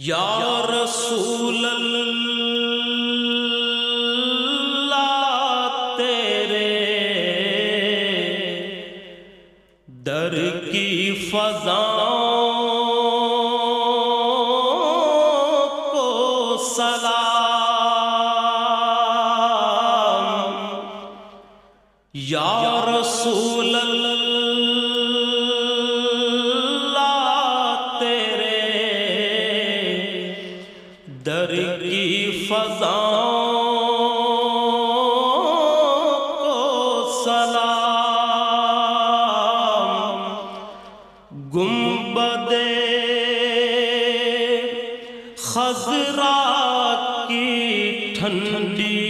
یا رسول اللہ تیرے در کی فضاؤں کو سلام، یا رسول اللہ تیرے در کی فضاؤں کو سلام، گنبد خضرا کی ٹھنڈی